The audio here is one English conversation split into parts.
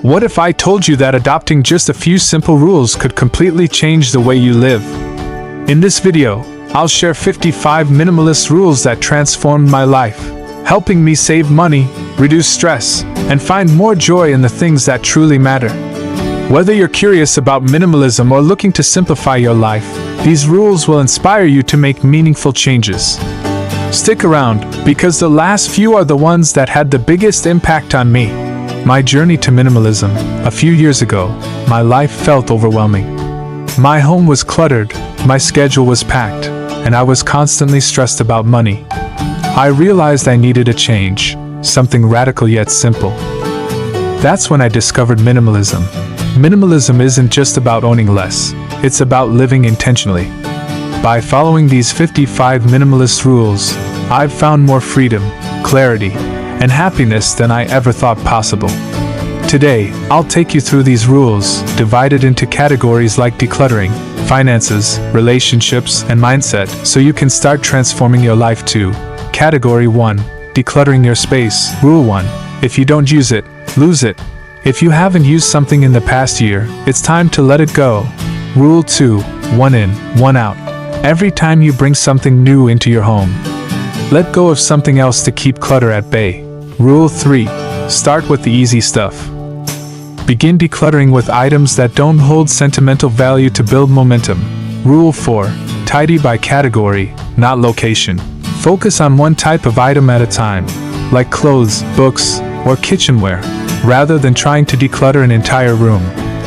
What if I told you that adopting just a few simple rules could completely change the way you live? In this video, I'll share 55 minimalist rules that transformed my life, helping me save money, reduce stress, and find more joy in the things that truly matter. Whether you're curious about minimalism or looking to simplify your life, these rules will inspire you to make meaningful changes. Stick around, because the last few are the ones that had the biggest impact on me. My journey to minimalism. A few years ago, my life felt overwhelming. My home was cluttered, my schedule was packed, and I was constantly stressed about money. I realized I needed a change, something radical yet simple. That's when I discovered minimalism. Minimalism isn't just about owning less, it's about living intentionally. By following these 55 minimalist rules, I've found more freedom, clarity, and happiness than I ever thought possible. Today, I'll take you through these rules, divided into categories like decluttering, finances, relationships, and mindset, so you can start transforming your life too. Category 1. Decluttering your space. Rule 1. If you don't use it, lose it. If you haven't used something in the past year, it's time to let it go. Rule 2. One in, one out. Every time you bring something new into your home, let go of something else to keep clutter at bay. Rule 3. Start with the easy stuff. Begin decluttering with items that don't hold sentimental value to build momentum. Rule 4. Tidy by category, not location. Focus on one type of item at a time, like clothes, books, or kitchenware, rather than trying to declutter an entire room.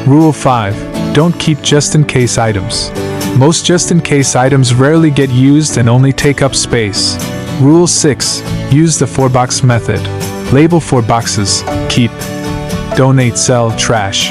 Rule 5. Don't keep just-in-case items. Most just-in-case items rarely get used and only take up space. Rule 6. Use the 4-box method. Label 4 boxes: keep, donate, sell, trash.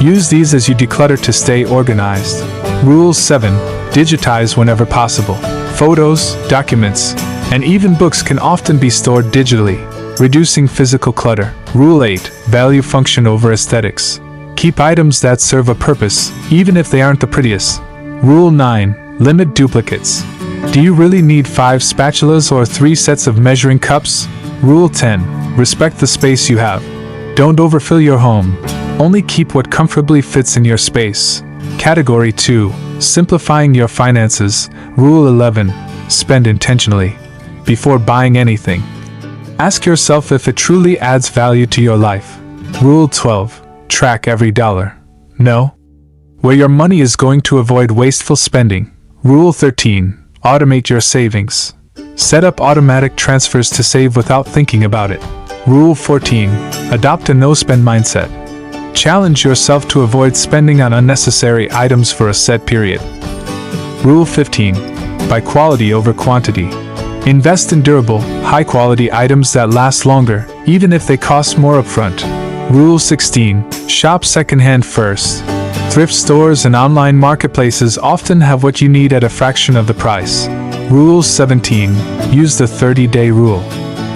Use these as you declutter to stay organized. Rule 7. Digitize whenever possible. Photos, documents, and even books can often be stored digitally, reducing physical clutter. Rule 8. Value function over aesthetics. Keep items that serve a purpose, even if they aren't the prettiest. Rule 9. Limit duplicates. Do you really need 5 spatulas or 3 sets of measuring cups? Rule 10. Respect the space you have. Don't overfill your home. Only keep what comfortably fits in your space. Category 2. Simplifying your finances. Rule 11. Spend intentionally. Before buying anything, ask yourself if it truly adds value to your life. Rule 12. Track every dollar. Know where your money is going to avoid wasteful spending. Rule 13. Automate your savings. Set up automatic transfers to save without thinking about it. Rule 14. Adopt a no-spend mindset. Challenge yourself to avoid spending on unnecessary items for a set period. Rule 15. Buy quality over quantity. Invest in durable, high-quality items that last longer, even if they cost more upfront. Rule 16. Shop secondhand first. Thrift stores and online marketplaces often have what you need at a fraction of the price. Rule 17. Use the 30-day rule.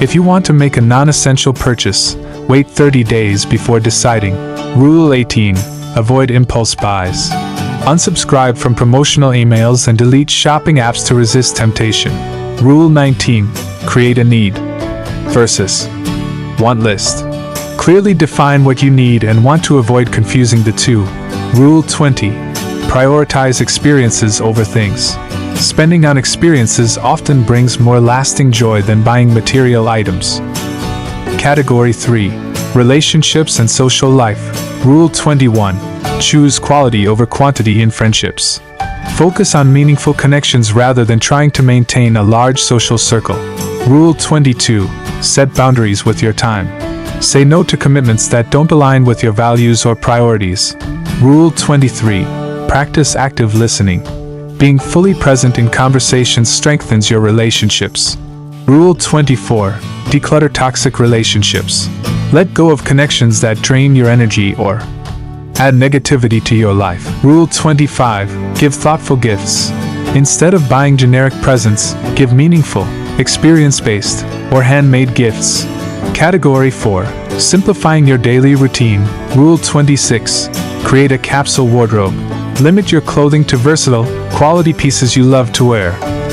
If you want to make a non-essential purchase, wait 30 days before deciding. Rule 18. Avoid impulse buys. Unsubscribe from promotional emails and delete shopping apps to resist temptation. Rule 19. Create a need versus want list. Clearly define what you need and want to avoid confusing the two. Rule 20. Prioritize experiences over things. Spending on experiences often brings more lasting joy than buying material items. Category 3. Relationships and social life. Rule 21. Choose quality over quantity in friendships. Focus on meaningful connections rather than trying to maintain a large social circle. Rule 22. Set boundaries with your time. Say no to commitments that don't align with your values or priorities. Rule 23. Practice active listening. Being fully present in conversations strengthens your relationships. Rule 24. Declutter toxic relationships. Let go of connections that drain your energy or add negativity to your life. Rule 25. Give thoughtful gifts. Instead of buying generic presents, give meaningful, experience-based, or handmade gifts. Category 4. Simplifying your daily routine. Rule 26. Create a capsule wardrobe. Limit your clothing to versatile, quality pieces you love to wear.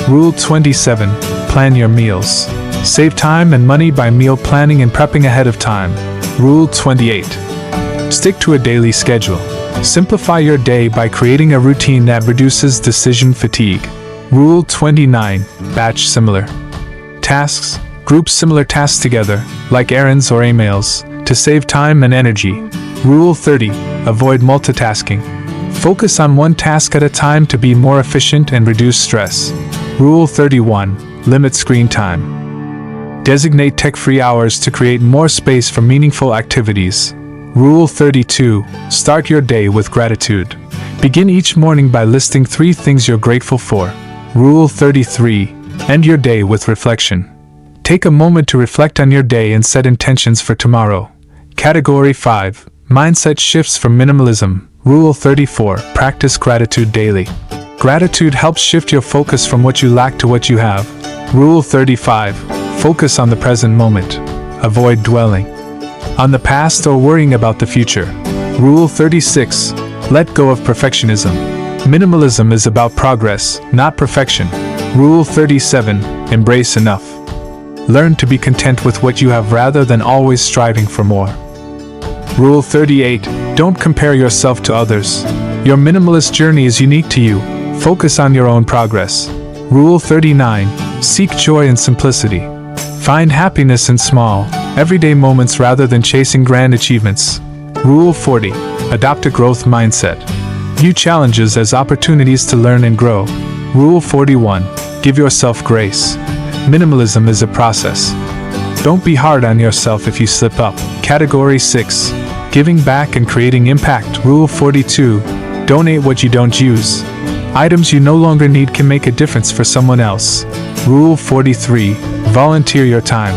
Rule 27. Plan your meals. Save time and money by meal planning and prepping ahead of time. Rule 28. Stick to a daily schedule. Simplify your day by creating a routine that reduces decision fatigue. Rule 29. Batch similar tasks. Group similar tasks together, like errands or emails, to save time and energy. Rule 30. Avoid multitasking. Focus on one task at a time to be more efficient and reduce stress. Rule 31. Limit screen time. Designate tech-free hours to create more space for meaningful activities. Rule 32. Start your day with gratitude. Begin each morning by listing 3 things you're grateful for. Rule 33. End your day with reflection. Take a moment to reflect on your day and set intentions for tomorrow. Category 5. Mindset shifts for minimalism. Rule 34. Practice gratitude daily. Gratitude helps shift your focus from what you lack to what you have. Rule 35. Focus on the present moment. Avoid dwelling on the past or worrying about the future. Rule 36. Let go of perfectionism. Minimalism is about progress, not perfection. Rule 37. Embrace enough. Learn to be content with what you have rather than always striving for more. Rule 38. Don't compare yourself to others. Your minimalist journey is unique to you. Focus on your own progress. Rule 39. Seek joy in simplicity. Find happiness in small, everyday moments rather than chasing grand achievements. Rule 40. Adopt a growth mindset. View challenges as opportunities to learn and grow. Rule 41. Give yourself grace. Minimalism is a process. Don't be hard on yourself if you slip up. Category 6. Giving back and creating impact. Rule 42. Donate what you don't use. Items you no longer need can make a difference for someone else. Rule 43. Volunteer your time.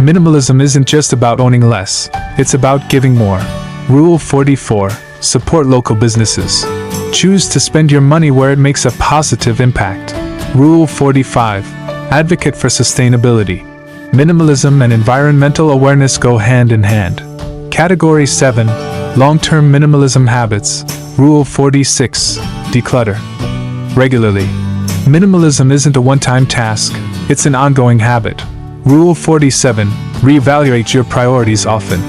Minimalism isn't just about owning less, it's about giving more. Rule 44. Support local businesses. Choose to spend your money where it makes a positive impact. Rule 45. Advocate for sustainability. Minimalism and environmental awareness go hand in hand. Category 7. Long-term minimalism habits. Rule 46. Declutter regularly. Minimalism isn't a one-time task, it's an ongoing habit. Rule 47. Reevaluate your priorities often.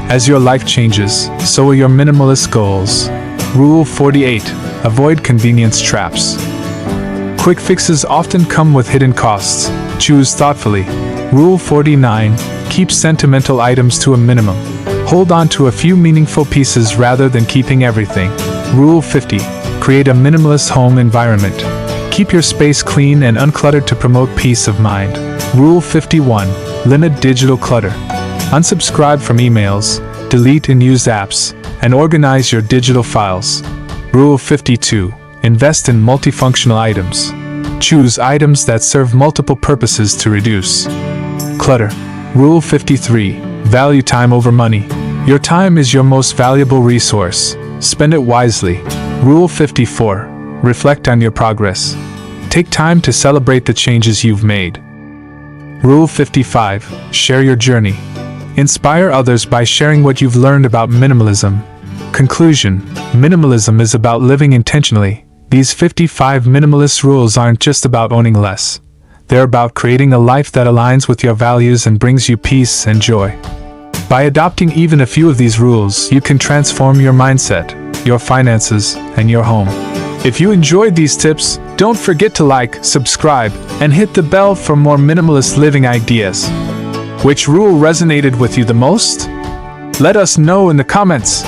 As your life changes, so will your minimalist goals. Rule 48. Avoid convenience traps. Quick fixes often come with hidden costs. Choose thoughtfully. Rule 49. Keep sentimental items to a minimum. Hold on to a few meaningful pieces rather than keeping everything. Rule 50. Create a minimalist home environment. Keep your space clean and uncluttered to promote peace of mind. Rule 51. Limit digital clutter. Unsubscribe from emails, delete unused apps, and organize your digital files. Rule 52. Invest in multifunctional items. Choose items that serve multiple purposes to reduce clutter. Rule 53. Value time over money. Your time is your most valuable resource. Spend it wisely. Rule 54. Reflect on your progress. Take time to celebrate the changes you've made. Rule 55. Share your journey. Inspire others by sharing what you've learned about minimalism. Conclusion. Minimalism is about living intentionally. These 55 minimalist rules aren't just about owning less. They're about creating a life that aligns with your values and brings you peace and joy. By adopting even a few of these rules, you can transform your mindset, your finances, and your home. If you enjoyed these tips, don't forget to like, subscribe, and hit the bell for more minimalist living ideas. Which rule resonated with you the most? Let us know in the comments.